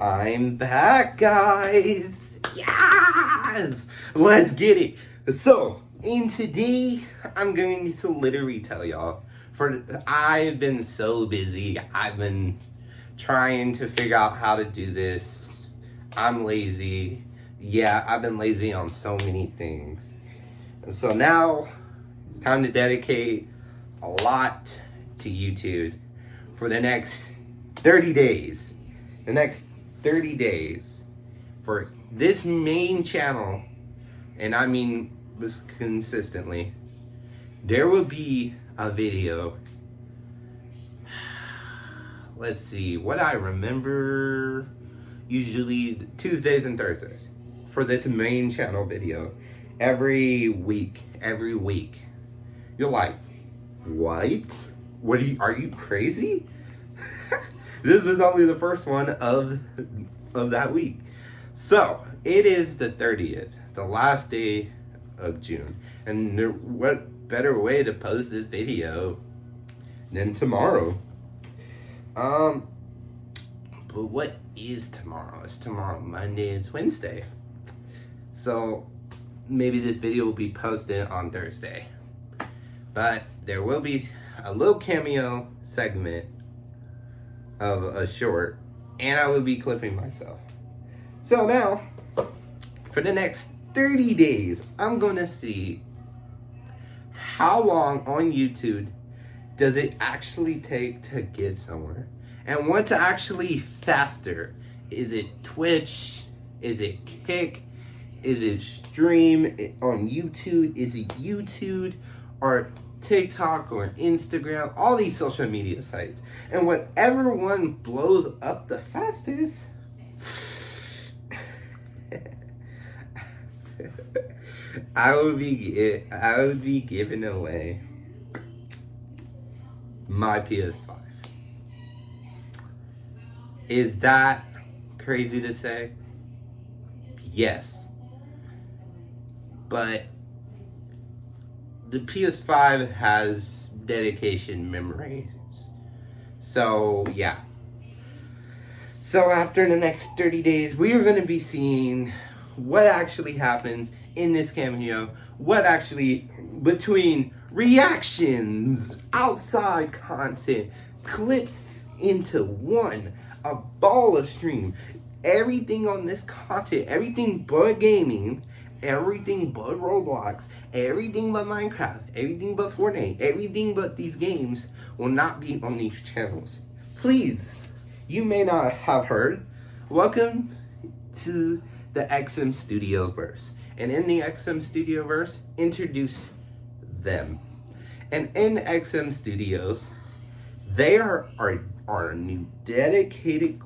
I'm back, guys. Yes! Let's get it. So, in today, I'm going to literally tell y'all, I've been so busy. I've been trying to figure out how to do this. I'm lazy. Yeah, I've been lazy on so many things. And so now, it's time to dedicate a lot to YouTube for the next 30 days. The next 30 days for this main channel, and I mean this consistently, there will be a video. Let's see, what I remember, usually Tuesdays and Thursdays for this main channel video every week. You're like, what are you crazy? This is only the first one of that week. So, it is the 30th, the last day of June. And what better way to post this video than tomorrow? But what is tomorrow? It's tomorrow Monday, it's Wednesday. So, maybe this video will be posted on Thursday. But there will be a little cameo segment of a short, and I will be clipping myself. So now, for the next 30 days, I'm gonna see how long on YouTube does it actually take to get somewhere, and what's actually faster. Is it Twitch? Is it Kick? Is it stream on YouTube? Is it YouTube or TikTok or Instagram? All these social media sites. And whatever one blows up the fastest, I would be giving away my PS5. Is that crazy to say? Yes. But the PS5 has dedication memories. So, yeah. So, after the next 30 days, we are going to be seeing what actually happens in this cameo. What actually, between reactions, outside content, clips into one, a ball of stream, everything on this content, everything but gaming, everything but Roblox, everything but Minecraft, everything but Fortnite, everything but these games will not be on these channels. Please, you may not have heard, welcome to the XMSTuDO verse. And in the XMSTuDO verse, introduce them. And in XMSTuDOs, they are our new dedicated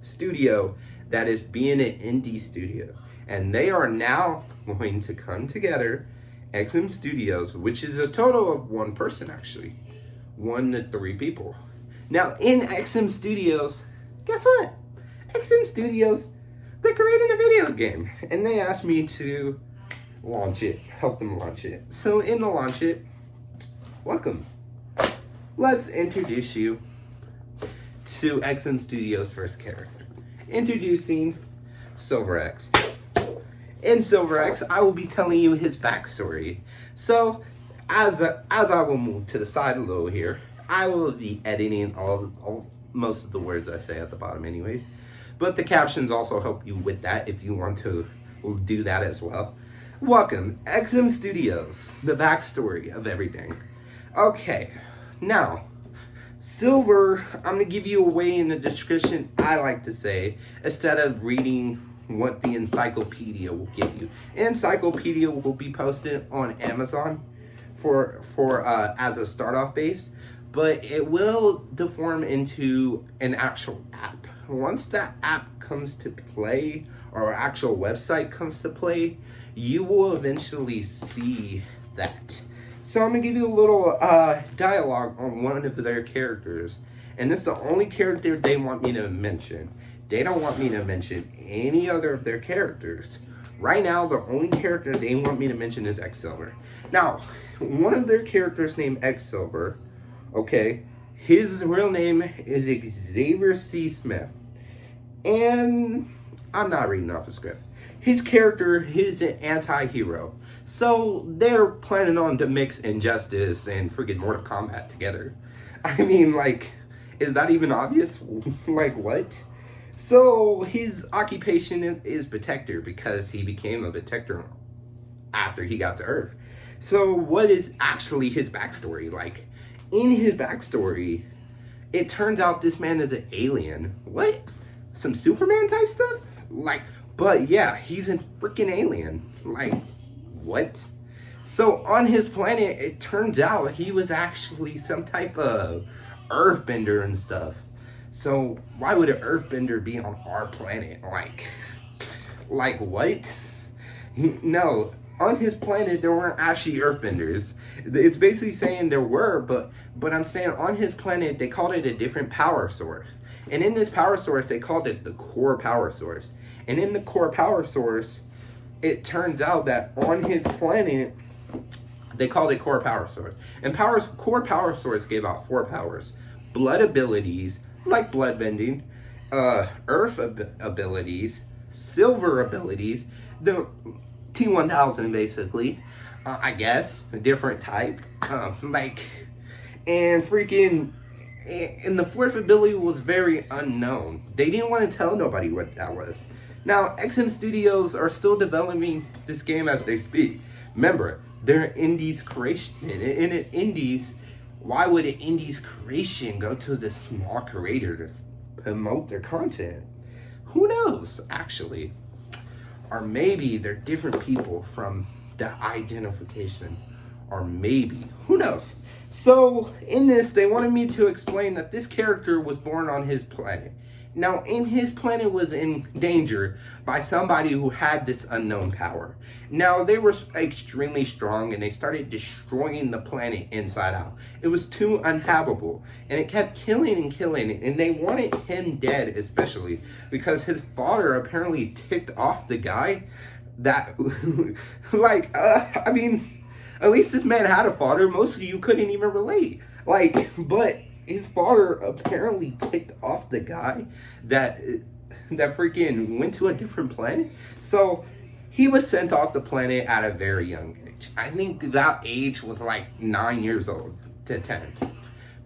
studio that is being an indie studio. And they are now going to come together, XMSTuDOs, which is a total of one person actually. 1 to 3 people. Now in XMSTuDOs, guess what? XMSTuDOs, they're creating a video game. And they asked me to launch it, help them launch it. So in the launch it, welcome. Let's introduce you to XMSTuDO's first character. Introducing SilverX. In SilverX, I will be telling you his backstory. So, as I will move to the side a little here, I will be editing most of the words I say at the bottom anyways. But the captions also help you with that if you want to do that as well. Welcome, XMSTuDOs, the backstory of everything. Okay, now, Silver, I'm going to give you a way in the description, I like to say, instead of reading what the encyclopedia will give you. Encyclopedia will be posted on Amazon for as a start-off base, but it will deform into an actual app. Once that app comes to play, or actual website comes to play, you will eventually see that. So I'm going to give you a little dialogue on one of their characters. And this is the only character they want me to mention. They don't want me to mention any other of their characters. Right now, the only character they want me to mention is X Silver. Now, one of their characters named X Silver, okay, His real name is Xavier C. Smith. And I'm not reading off the script. His character is an anti-hero. So they're planning on to mix Injustice and freaking Mortal Kombat together. I mean, like, is that even obvious? Like, what? So his occupation is protector because he became a protector after he got to Earth. So what is actually his backstory? Like, in his backstory, it turns out this man is an alien. What? Some Superman type stuff? Like, but yeah, he's a freaking alien. Like, what? So on his planet, it turns out he was actually some type of earthbender and stuff. So why would an earthbender be on our planet? Like what? No, on his planet there weren't actually earthbenders. It's basically saying there were, but I'm saying on his planet they called it a different power source. And in this power source they called it the core power source. And in the core power source, it turns out that on his planet they called it core power source. And core power source gave out 4 powers: blood abilities, like blood bending, earth abilities, silver abilities, the T1000 basically, I guess, a different type, and freaking, and the 4th ability was very unknown. They didn't want to tell nobody what that was. Now, XMSTuDOs are still developing this game as they speak. Remember, they're an indies creation, and in an indies, why would an indies creation go to this small creator to promote their content? Who knows, actually? Or maybe they're different people from the identification. Or maybe, who knows? So, in this, they wanted me to explain that this character was born on his planet. Now, his planet was in danger by somebody who had this unknown power. Now, they were extremely strong and they started destroying the planet inside out. It was too uninhabitable and it kept killing and killing, and they wanted him dead, especially because his father apparently ticked off the guy that, I mean, at least this man had a father. Most of you couldn't even relate. But his father apparently ticked off the guy that freaking went to a different planet. So he was sent off the planet at a very young age. I think that age was like 9 years old to 10.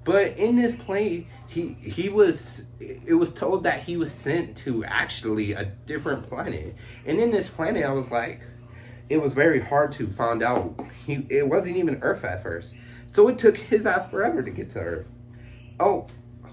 But in this plane, it was told that he was sent to actually a different planet. And in this planet, I was like, it was very hard to find out. It wasn't even Earth at first. So it took his ass forever to get to Earth. Oh,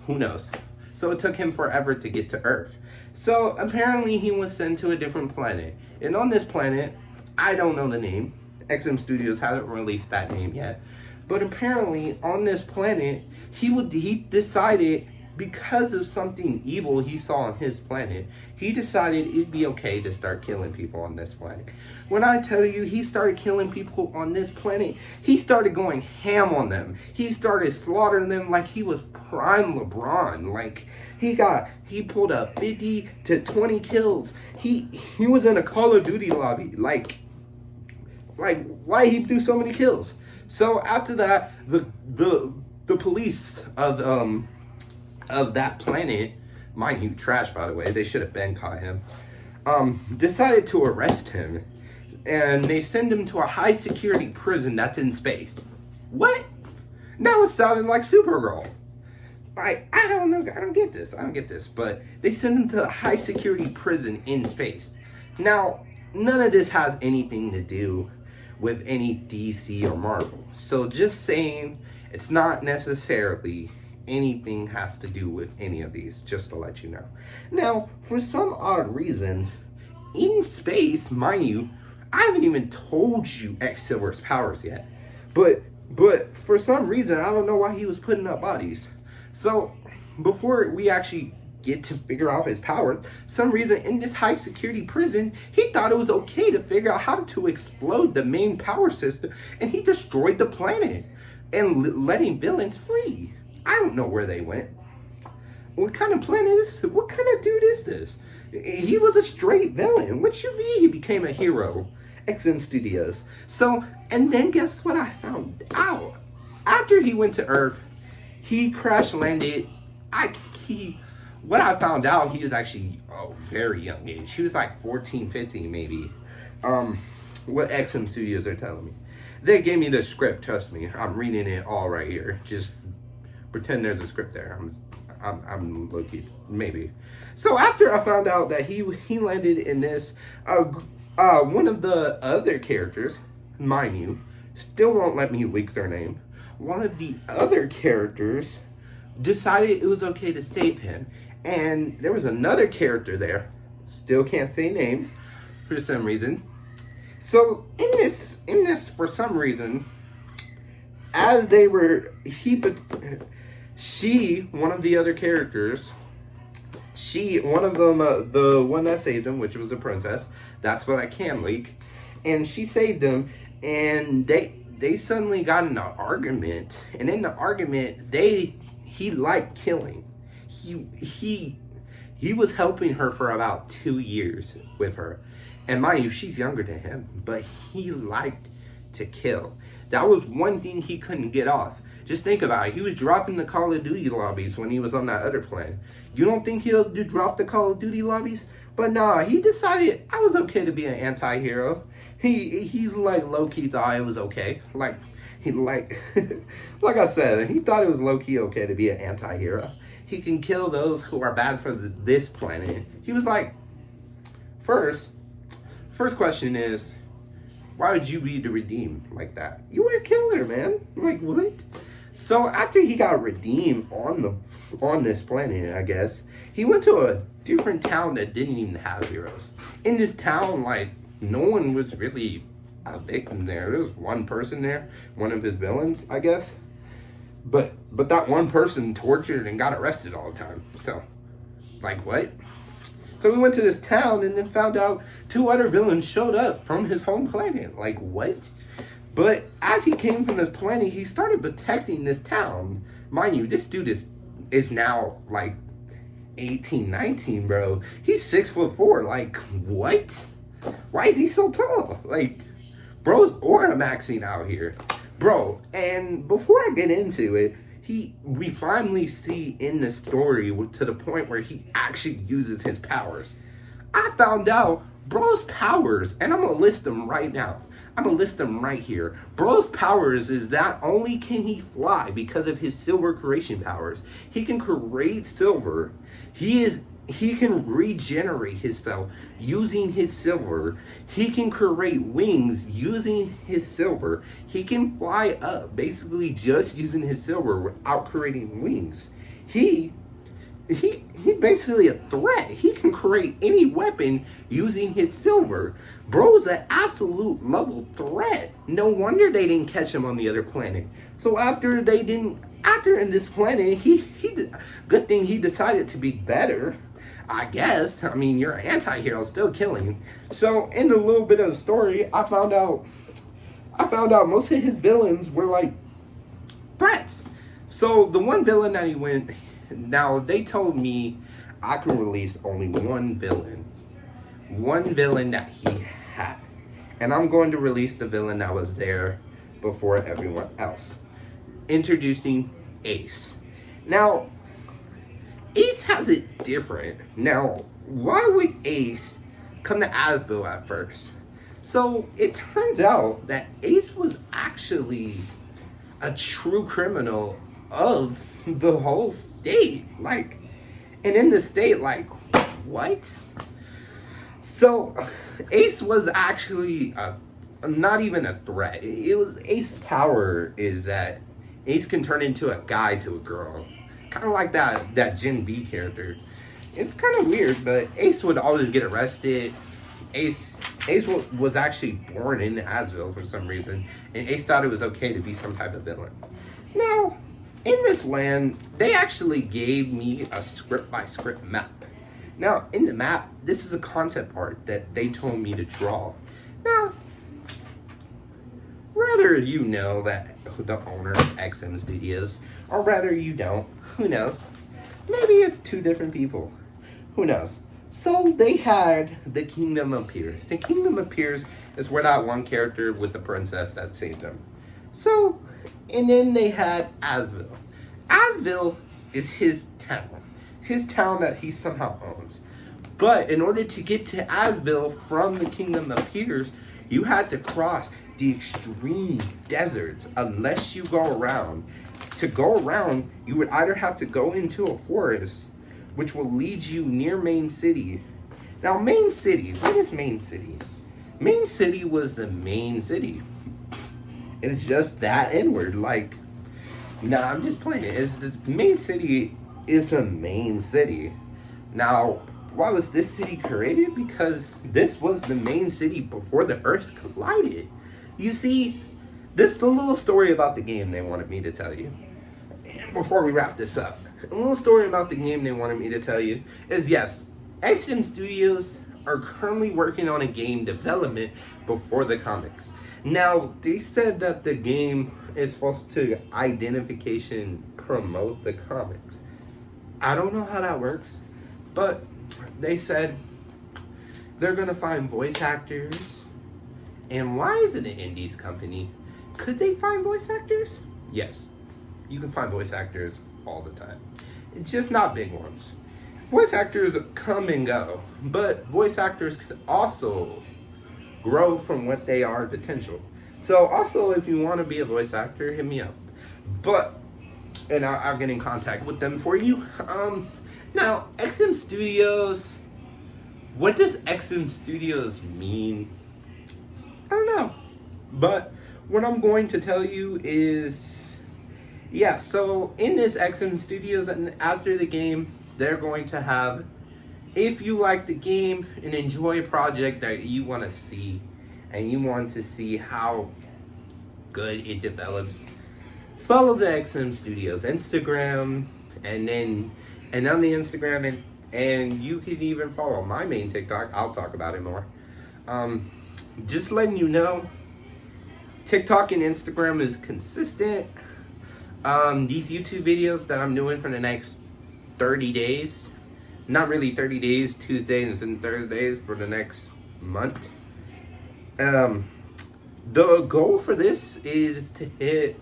who knows? So it took him forever to get to Earth. So apparently he was sent to a different planet. And on this planet, I don't know the name. XMSTuDOs haven't released that name yet. But apparently on this planet, he decided, because of something evil he saw on his planet, he decided it'd be okay to start killing people on this planet. When I tell you he started killing people on this planet, he started going ham on them. He started slaughtering them like he was prime LeBron. Like, he pulled up 50 to 20 kills. He was in a Call of Duty lobby. Like why he do so many kills? So after that, the police of that planet, mind you, trash by the way, they should have been caught him, decided to arrest him, and they send him to a high security prison that's in space. What? Now it's sounding like Supergirl. I don't know, I don't get this, but they send him to a high security prison in space. Now, none of this has anything to do with any DC or Marvel. So just saying, it's not necessarily anything has to do with any of these, just to let you know. Now, for some odd reason, in space, mind you, I haven't even told you X-Silver's powers yet. But for some reason, I don't know why he was putting up bodies. So, before we actually get to figure out his power, some reason in this high security prison, he thought it was okay to figure out how to explode the main power system, and he destroyed the planet and letting villains free. I don't know where they went. What kind of planet is this? What kind of dude is this? He was a straight villain. What you mean he became a hero? XMSTuDOs. So, and then guess what I found out? After he went to Earth, He crash landed. What I found out, he was actually a very young age. He was like 14, 15 maybe. What XMSTuDos are telling me. They gave me the script, trust me. I'm reading it all right here. Just pretend there's a script there. I'm low-key, maybe. So after I found out that he landed in this, one of the other characters, mind you, still won't let me leak their name. One of the other characters decided it was okay to save him. And there was another character there, still can't say names for some reason. So in this for some reason, as they were, one of the other characters, one of them, the one that saved him, which was a princess, that's what I can leak, and she saved him, and they suddenly got in an argument, and in the argument, he liked killing. He was helping her for about 2 years with her. And mind you, she's younger than him, but he liked to kill. That was one thing he couldn't get off. Just think about it. He was dropping the Call of Duty lobbies when he was on that other plan. You don't think he'll drop the Call of Duty lobbies? But nah, he decided I was okay to be an anti-hero. He like low-key thought it was okay. Like I said, he thought it was low-key okay to be an anti-hero. He can kill those who are bad for this planet. He was like, first question is, why would you be the redeemed like that? You were a killer, man. Like, what? So after he got redeemed on this planet, I guess, he went to a different town that didn't even have heroes. In this town, like, no one was really a victim there. There was one person there, one of his villains, I guess. But that one person tortured and got arrested all the time. So, like, what? So we went to this town and then found out 2 other villains showed up from his home planet. Like, what? But as he came from this planet, he started protecting this town. Mind you, this dude is now like 18, 19, bro. He's 6'4". Like, what? Why is he so tall? Like, bro's aura maxing out here. Bro, and before I get into it, we finally see in the story to the point where he actually uses his powers. I found out bro's powers, and I'm gonna list them right now. I'm gonna list them right here. Bro's powers is not only can he fly because of his silver creation powers, he can create silver. He can regenerate himself using his silver. He can create wings using his silver. He can fly up basically just using his silver without creating wings. He basically a threat. He can create any weapon using his silver. Bro's an absolute level threat. No wonder they didn't catch him on the other planet. So after in this planet, good thing he decided to be better. I guess. I mean, you're an anti-hero, still killing. So in a little bit of the story, I found out most of his villains were like threats. So the one villain that he went, now they told me I can release only one villain that he had, and I'm going to release the villain that was there before everyone else. Introducing Ace. Now, Ace has it different. Now, why would Ace come to Asville at first? So, it turns out that Ace was actually a true criminal of the whole state. Like, and in the state, like, what? So, Ace was actually not even a threat. It was Ace's power is that Ace can turn into a guy to a girl. Kind of like that Gen V character. It's kind of weird, but Ace would always get arrested. Ace was actually born in Asville for some reason, and Ace thought it was okay to be some type of villain. Now, in this land, they actually gave me a script-by-script map. Now, in the map, this is a concept art that they told me to draw. Now, rather you know that the owner of XMSTuDos, or rather you don't, who knows? Maybe it's 2 different people. Who knows? So they had the Kingdom of Peers. The Kingdom of Peers is where that one character with the princess that saved them. So, and then they had Asville. Asville is his town that he somehow owns. But in order to get to Asville from the Kingdom of Peters, you had to cross the extreme deserts unless you go around. To go around, you would either have to go into a forest, which will lead you near Main City. Now, Main City, what is Main City? Main City was the main city. It's just that inward. Like, nah, I'm just playing it. It's the main city is the main city. Now, why was this city created? Because this was the main city before the Earth collided. You see, this is the little story about the game they wanted me to tell you. And before we wrap this up, a little story about the game they wanted me to tell you is, yes, XMSTuDO are currently working on a game development before the comics. Now, they said that the game is supposed to identification promote the comics. I don't know how that works, but they said they're gonna find voice actors. And why is it an indies company? Could they find voice actors? Yes, you can find voice actors all the time. It's just not big ones. Voice actors come and go, but voice actors can also grow from what they are potential. So also, if you want to be a voice actor, hit me up. And I'll get in contact with them for you. Now, XMSTuDO, what does XMSTuDO mean? I don't know. But what I'm going to tell you is, yeah, so in this XMSTuDO, and after the game, they're going to have, if you like the game and enjoy a project that you want to see, and you want to see how good it develops, follow the XMSTuDO Instagram, and on the Instagram, and you can even follow my main TikTok. I'll talk about it more. Just letting you know, TikTok and Instagram is consistent. These YouTube videos that I'm doing for the next 30 days, not really 30 days, Tuesdays and Thursdays for the next month. The goal for this is to hit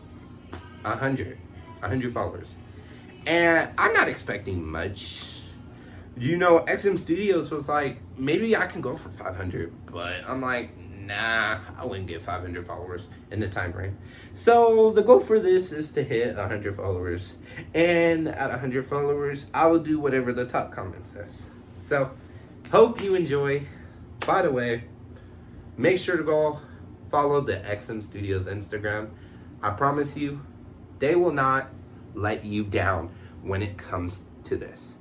100 followers. And I'm not expecting much. You know, XMSTuDO was like, maybe I can go for 500, but I'm like, nah, I wouldn't get 500 followers in the time frame. So the goal for this is to hit 100 followers. And at 100 followers, I will do whatever the top comment says. So, hope you enjoy. By the way, make sure to go follow the XMSTuDO Instagram. I promise you, they will not let you down when it comes to this.